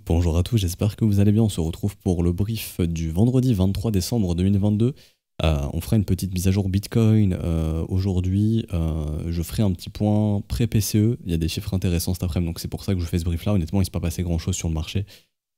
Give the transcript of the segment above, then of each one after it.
Bonjour à tous, j'espère que vous allez bien. On se retrouve pour le brief du vendredi 23 décembre 2022. On fera une petite mise à jour Bitcoin. Aujourd'hui, je ferai un petit point pré-PCE. Il y a des chiffres intéressants cet après-midi, donc c'est pour ça que je fais ce brief-là. Honnêtement, il ne s'est pas passé grand-chose sur le marché.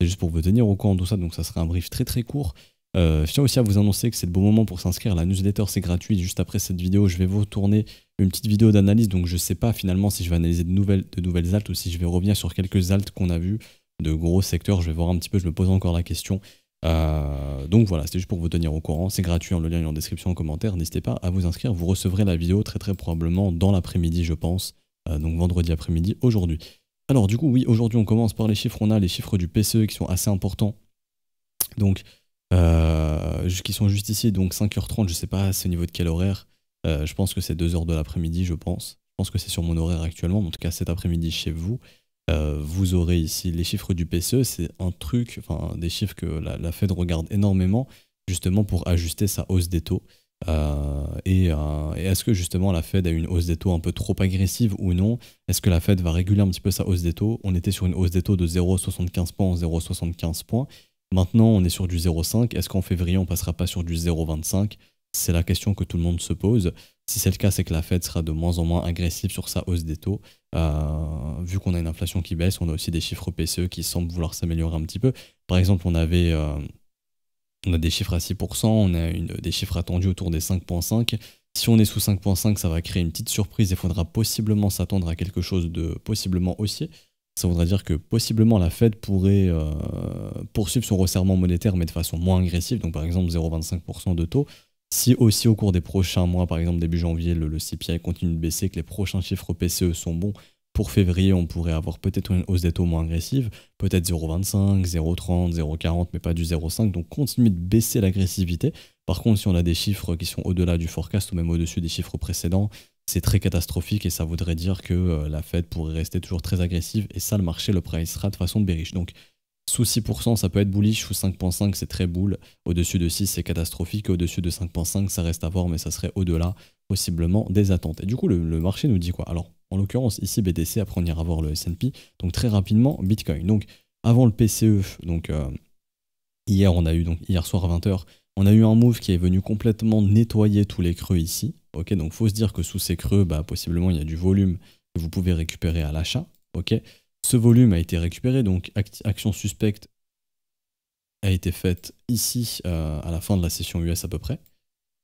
C'est juste pour vous tenir au courant de tout ça, donc ça sera un brief très très court. Je tiens aussi à vous annoncer que c'est le bon moment pour s'inscrire. La newsletter, c'est gratuit. Juste après cette vidéo, je vais vous tourner une petite vidéo d'analyse. Donc je ne sais pas finalement si je vais analyser de nouvelles alts ou si je vais revenir sur quelques alts qu'on a vues de gros secteurs. Je vais voir un petit peu, je me pose encore la question. Donc voilà, c'était juste pour vous tenir au courant. C'est gratuit, le lien est en description, en commentaire. N'hésitez pas à vous inscrire. Vous recevrez la vidéo très probablement dans l'après-midi, je pense. Donc vendredi après-midi, aujourd'hui. Alors du coup, oui, aujourd'hui on commence par les chiffres. On a les chiffres du PCE qui sont assez importants. Donc, qui sont juste ici. Donc 5h30, je sais pas c'est au niveau de quel horaire. Je pense que c'est 2h de l'après-midi, je pense. Je pense que c'est sur mon horaire actuellement, en tout cas cet après-midi chez vous. Vous aurez ici les chiffres du PCE, c'est un truc, enfin des chiffres que la Fed regarde énormément, justement pour ajuster sa hausse des taux. Et est-ce que justement la Fed a une hausse des taux un peu trop agressive ou non? Est-ce que la Fed va réguler un petit peu sa hausse des taux? On était sur une hausse des taux de 0,75 points en 0,75 points. Maintenant, on est sur du 0,5. Est-ce qu'en février, on passera pas sur du 0,25? C'est la question que tout le monde se pose. Si c'est le cas, c'est que la Fed sera de moins en moins agressive sur sa hausse des taux. Vu qu'on a une inflation qui baisse, on a aussi des chiffres PCE qui semblent vouloir s'améliorer un petit peu. Par exemple, on a des chiffres à 6%, on a des chiffres attendus autour des 5,5. Si on est sous 5,5, ça va créer une petite surprise. Il faudra possiblement s'attendre à quelque chose de possiblement haussier. Ça voudrait dire que possiblement la Fed pourrait poursuivre son resserrement monétaire, mais de façon moins agressive, donc par exemple 0,25% de taux. Si aussi au cours des prochains mois, par exemple début janvier, le CPI continue de baisser, que les prochains chiffres PCE sont bons, pour février, on pourrait avoir peut-être une hausse des taux moins agressive, peut-être 0,25, 0,30, 0,40, mais pas du 0,5, donc continuer de baisser l'agressivité. Par contre, si on a des chiffres qui sont au-delà du forecast ou même au-dessus des chiffres précédents, c'est très catastrophique et ça voudrait dire que la Fed pourrait rester toujours très agressive et ça, le marché le pricera de façon bearish. Donc, sous 6%, ça peut être bullish, sous 5,5, c'est très bull. Au-dessus de 6, c'est catastrophique. Au-dessus de 5,5, ça reste à voir, mais ça serait au-delà, possiblement, des attentes. Et du coup, le marché nous dit quoi? Alors, en l'occurrence, ici, BTC, après on ira voir le S&P. Donc, très rapidement, Bitcoin. Donc, avant le PCE, donc hier, hier soir à 20h, on a eu un move qui est venu complètement nettoyer tous les creux ici. Ok, donc faut se dire que sous ces creux, bah, possiblement, il y a du volume que vous pouvez récupérer à l'achat. Ok, ce volume a été récupéré, donc action suspecte a été faite ici à la fin de la session US à peu près.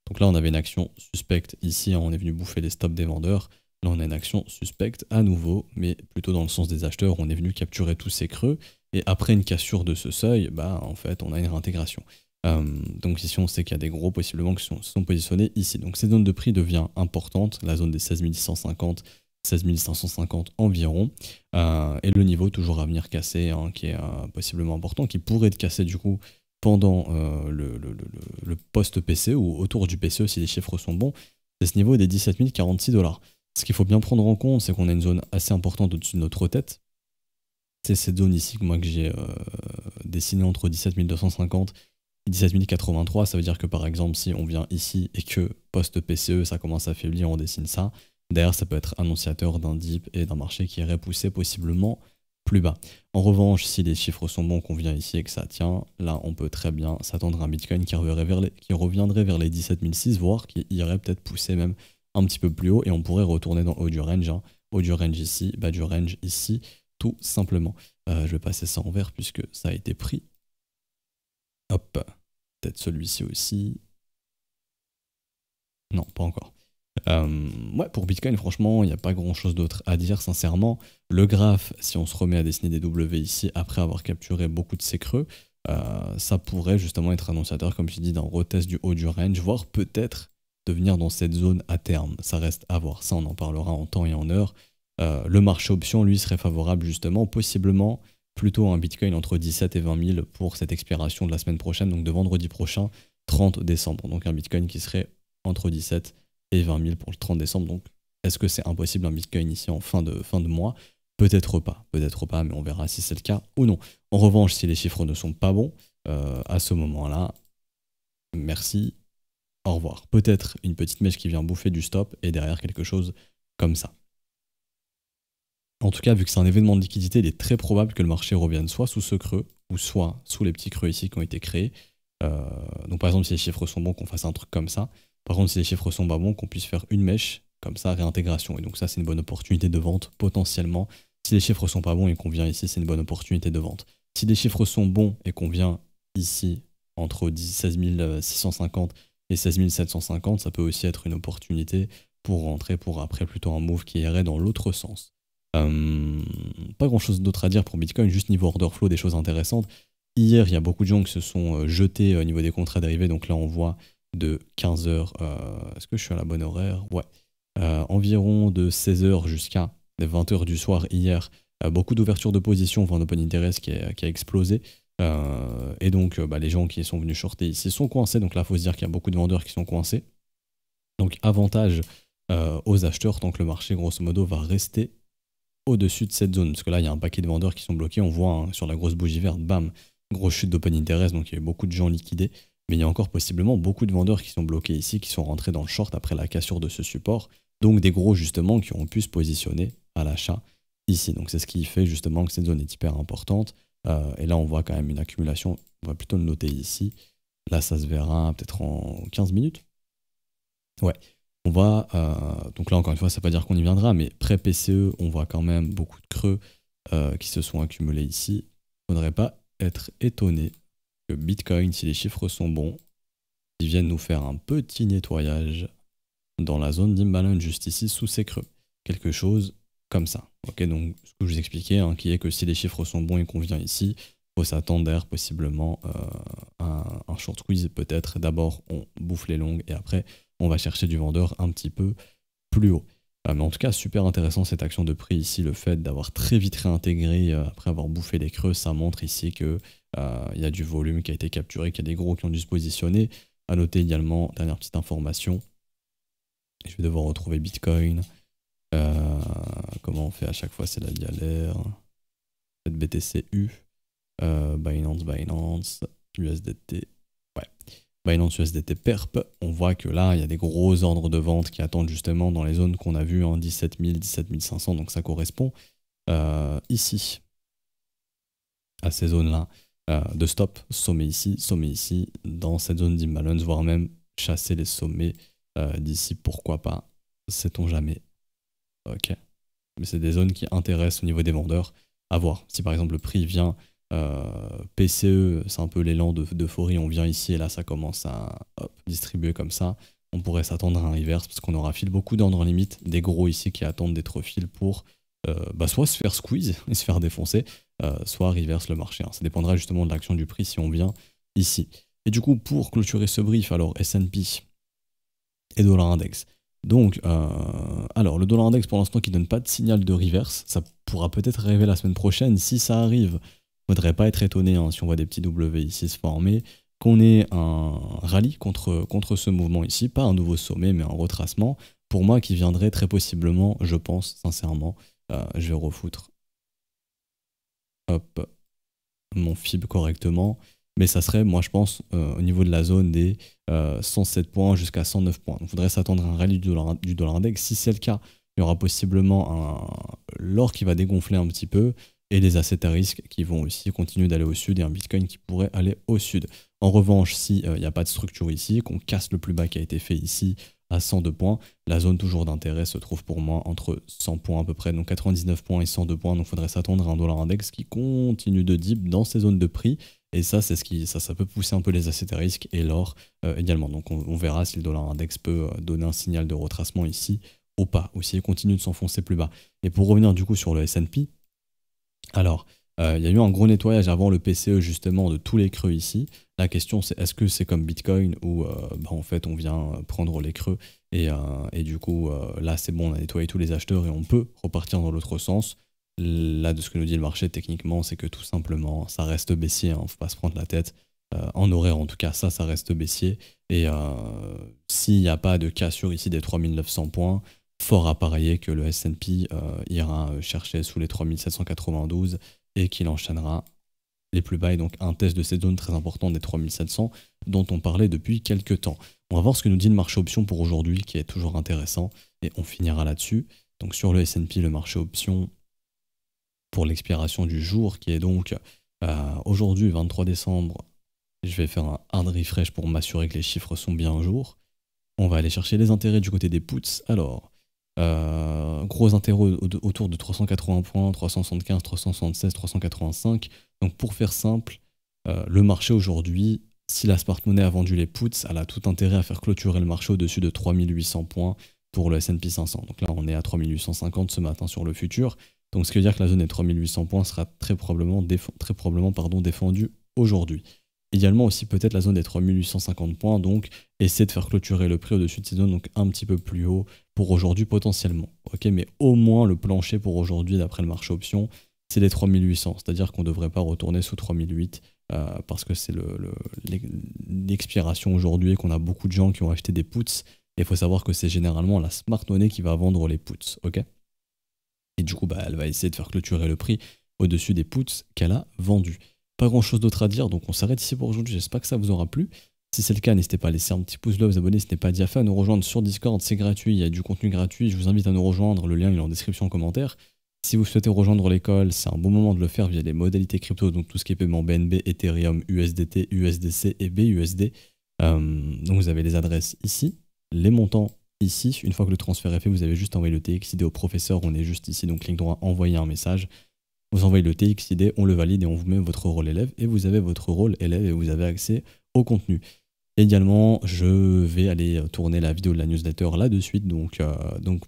Donc là, on avait une action suspecte ici, hein, on est venu bouffer les stops des vendeurs. Là, on a une action suspecte à nouveau, mais plutôt dans le sens des acheteurs. On est venu capturer tous ces creux. Et après une cassure de ce seuil, bah, en fait, on a une réintégration. Donc ici, on sait qu'il y a des gros possiblement qui sont positionnés ici. Donc cette zone de prix devient importante, la zone des 16 650, 16 550 environ. Et le niveau toujours à venir casser, hein, qui est possiblement important, qui pourrait être cassé du coup pendant le post-PCE ou autour du PCE si les chiffres sont bons, c'est ce niveau des 17 046 $. Ce qu'il faut bien prendre en compte, c'est qu'on a une zone assez importante au-dessus de notre tête. C'est cette zone ici que moi que j'ai dessinée entre 17 250 et 17 083. Ça veut dire que par exemple, si on vient ici et que post-PCE, ça commence à faiblir, on dessine ça. Derrière, ça peut être annonciateur d'un dip et d'un marché qui irait pousser possiblement plus bas. En revanche, si les chiffres sont bons, qu'on vient ici et que ça tient, là, on peut très bien s'attendre à un Bitcoin qui reviendrait vers les 17 006, voire qui irait peut-être pousser même un petit peu plus haut et on pourrait retourner dans le haut du range. Hein. Haut du range ici, bas du range ici, tout simplement. Je vais passer ça en vert puisque ça a été pris. Hop, peut-être celui-ci aussi. Non, pas encore. Ouais, pour Bitcoin, franchement, il n'y a pas grand chose d'autre à dire, sincèrement. Le graphe, si on se remet à dessiner des W ici, après avoir capturé beaucoup de ces creux, ça pourrait justement être annonciateur, comme je dis, d'un retest du haut du range, voire peut-être de venir dans cette zone à terme. Ça reste à voir, ça on en parlera en temps et en heure. Le marché option, lui, serait favorable justement, possiblement plutôt un Bitcoin entre 17 et 20 000 pour cette expiration de la semaine prochaine, donc de vendredi prochain, 30 décembre. Donc un Bitcoin qui serait entre 17 et 20 000 pour le 30 décembre. Donc, est-ce que c'est impossible un Bitcoin ici en fin de mois? Peut-être pas, mais on verra si c'est le cas ou non. En revanche, si les chiffres ne sont pas bons, à ce moment-là, merci, au revoir. Peut-être une petite mèche qui vient bouffer du stop et derrière quelque chose comme ça. En tout cas, vu que c'est un événement de liquidité, il est très probable que le marché revienne soit sous ce creux, ou soit sous les petits creux ici qui ont été créés. Donc par exemple, si les chiffres sont bons, qu'on fasse un truc comme ça. Par contre, si les chiffres sont pas bons, qu'on puisse faire une mèche, comme ça, réintégration. Et donc ça, c'est une bonne opportunité de vente, potentiellement. Si les chiffres sont pas bons et qu'on vient ici, c'est une bonne opportunité de vente. Si les chiffres sont bons et qu'on vient ici, entre 16 650 et 16 750, ça peut aussi être une opportunité pour rentrer, pour après plutôt un move qui irait dans l'autre sens. Pas grand chose d'autre à dire pour Bitcoin, juste niveau order flow, des choses intéressantes. Hier, il y a beaucoup de gens qui se sont jetés au niveau des contrats dérivés, donc là on voit de 15h, est-ce que je suis à la bonne horaire? Ouais. Environ de 16h jusqu'à 20h du soir hier, beaucoup d'ouverture de position, enfin d'open interest qui a explosé. Et donc les gens qui sont venus shorter ici sont coincés, donc là il faut se dire qu'il y a beaucoup de vendeurs qui sont coincés. Donc avantage aux acheteurs tant que le marché grosso modo va rester au-dessus de cette zone, parce que là il y a un paquet de vendeurs qui sont bloqués, on voit hein, sur la grosse bougie verte, bam, grosse chute d'open interest, donc il y a eu beaucoup de gens liquidés, mais il y a encore possiblement beaucoup de vendeurs qui sont bloqués ici, qui sont rentrés dans le short après la cassure de ce support, donc des gros justement qui ont pu se positionner à l'achat ici, donc c'est ce qui fait justement que cette zone est hyper importante, et là on voit quand même une accumulation, on va plutôt le noter ici, là ça se verra peut-être en 15 minutes, ouais. On va, donc là encore une fois, ça ne veut pas dire qu'on y viendra, mais pré-PCE, on voit quand même beaucoup de creux qui se sont accumulés ici. Il ne faudrait pas être étonné que Bitcoin, si les chiffres sont bons, ils viennent nous faire un petit nettoyage dans la zone d'imbalance juste ici, sous ces creux. Quelque chose comme ça. Ok, donc ce que je vous expliquais, hein, qui est que si les chiffres sont bons et qu'on vient ici, il faut s'attendre derrière possiblement un short squeeze peut-être. D'abord, on bouffe les longues et après, on va chercher du vendeur un petit peu plus haut. Mais en tout cas, super intéressant cette action de prix ici, le fait d'avoir très vite réintégré après avoir bouffé les creux, ça montre ici qu'il y a du volume qui a été capturé, qu'il y a des gros qui ont dû se positionner. À noter également, dernière petite information, je vais devoir retrouver Bitcoin. Comment on fait à chaque fois, c'est la galère. BTCU, Binance, USDT. Ouais. Binance USDT PERP, on voit que là, il y a des gros ordres de vente qui attendent justement dans les zones qu'on a vues en 17 000, 17 500, donc ça correspond ici, à ces zones-là, de stop, sommet ici, dans cette zone d'imbalance, voire même chasser les sommets d'ici, pourquoi pas, sait-on jamais. Ok, mais c'est des zones qui intéressent au niveau des vendeurs, à voir. Si par exemple le prix vient PCE, c'est un peu l'élan d'euphorie, on vient ici et là ça commence à distribuer comme ça, on pourrait s'attendre à un reverse parce qu'on aura fil beaucoup d'ordres en limite, des gros ici qui attendent d'être fil pour soit se faire squeeze et se faire défoncer, soit reverse le marché. Hein. Ça dépendra justement de l'action du prix si on vient ici. Et du coup, pour clôturer ce brief, alors S&P et dollar index. Donc, alors le dollar index pour l'instant qui donne pas de signal de reverse, ça pourra peut-être arriver la semaine prochaine. Si ça arrive, faudrait pas être étonné hein, si on voit des petits W ici se former, qu'on ait un rallye contre ce mouvement ici, pas un nouveau sommet mais un retracement, pour moi qui viendrait très possiblement, je pense sincèrement, je vais refoutre hop, mon FIB correctement, mais ça serait, moi je pense, au niveau de la zone des 107 points jusqu'à 109 points. Donc il faudrait s'attendre à un rallye du dollar index. Si c'est le cas, il y aura possiblement l'or qui va dégonfler un petit peu et les assets à risque qui vont aussi continuer d'aller au sud et un Bitcoin qui pourrait aller au sud. En revanche, s'il n'y a pas de structure ici, qu'on casse le plus bas qui a été fait ici à 102 points, la zone toujours d'intérêt se trouve pour moi entre 100 points à peu près, donc 99 points et 102 points, donc il faudrait s'attendre à un dollar index qui continue de dip dans ces zones de prix. Et ça, c'est ça peut pousser un peu les assets à risque et l'or également. Donc on verra si le dollar index peut donner un signal de retracement ici ou pas, ou s'il continue de s'enfoncer plus bas. Et pour revenir du coup sur le S&P, alors il y a eu un gros nettoyage avant le PCE justement de tous les creux ici. La question c'est est-ce que c'est comme Bitcoin où en fait on vient prendre les creux et du coup là c'est bon, on a nettoyé tous les acheteurs et on peut repartir dans l'autre sens. Là, de ce que nous dit le marché, techniquement, c'est que tout simplement, ça reste baissier, hein, faut pas se prendre la tête. En horaire, en tout cas, ça reste baissier. Et s'il n'y a pas de cassure ici des 3900 points, fort à parier que le S&P ira chercher sous les 3792 et qu'il enchaînera les plus bas. Et donc, un test de cette zone très importante des 3700 dont on parlait depuis quelques temps. On va voir ce que nous dit le marché option pour aujourd'hui, qui est toujours intéressant. Et on finira là-dessus. Donc, sur le S&P, le marché option... pour l'expiration du jour, qui est donc aujourd'hui, 23 décembre. Je vais faire un hard refresh pour m'assurer que les chiffres sont bien à jour. On va aller chercher les intérêts du côté des puts. Alors, gros intérêts autour de 380 points, 375, 376, 385. Donc pour faire simple, le marché aujourd'hui, si la smart money a vendu les puts, elle a tout intérêt à faire clôturer le marché au-dessus de 3800 points pour le S&P 500. Donc là, on est à 3850 ce matin sur le futur. Donc ce qui veut dire que la zone des 3800 points sera très probablement défendue aujourd'hui. Également aussi peut-être la zone des 3850 points, donc essayer de faire clôturer le prix au-dessus de ces zones, donc un petit peu plus haut pour aujourd'hui potentiellement. Ok, mais au moins le plancher pour aujourd'hui d'après le marché option, c'est les 3800, c'est-à-dire qu'on ne devrait pas retourner sous 3008 parce que c'est l'expiration aujourd'hui et qu'on a beaucoup de gens qui ont acheté des puts. Et il faut savoir que c'est généralement la smart money qui va vendre les puts. Ok, et du coup, elle va essayer de faire clôturer le prix au-dessus des puts qu'elle a vendus. Pas grand chose d'autre à dire, donc on s'arrête ici pour aujourd'hui. J'espère que ça vous aura plu. Si c'est le cas, n'hésitez pas à laisser un petit pouce bleu, vous abonner si ce n'est pas déjà fait, à nous rejoindre sur Discord, c'est gratuit, il y a du contenu gratuit. Je vous invite à nous rejoindre, le lien il est en description en commentaire. Si vous souhaitez rejoindre l'école, c'est un bon moment de le faire via les modalités crypto, donc tout ce qui est paiement BNB, Ethereum, USDT, USDC et BUSD. Donc vous avez les adresses ici, les montants ici. Une fois que le transfert est fait, vous avez juste envoyé le TXID au professeur, on est juste ici, donc clic droit, envoyer un message. Vous envoyez le TXID, on le valide et on vous met votre rôle élève et vous avez votre rôle élève et vous avez accès au contenu. Également, je vais aller tourner la vidéo de la newsletter là de suite, donc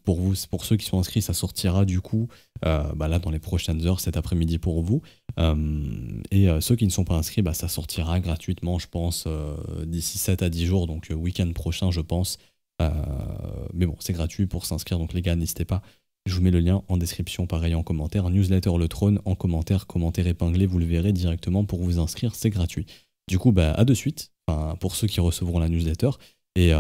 pour ceux qui sont inscrits, ça sortira du coup là dans les prochaines heures, cet après-midi pour vous. Et ceux qui ne sont pas inscrits, ça sortira gratuitement, je pense, d'ici 7 à 10 jours, donc week-end prochain, je pense. Mais bon, c'est gratuit pour s'inscrire, donc les gars, n'hésitez pas. Je vous mets le lien en description, pareil en commentaire. Newsletter Le Trône en commentaire épinglé, vous le verrez directement pour vous inscrire, c'est gratuit. Du coup, à de suite, pour ceux qui recevront la newsletter, et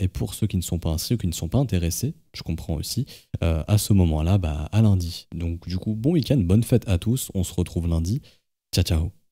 pour ceux qui ne sont pas inscrits ou qui ne sont pas intéressés, je comprends aussi, à ce moment-là, à lundi. Donc du coup, bon week-end, bonne fête à tous, on se retrouve lundi. Ciao, ciao.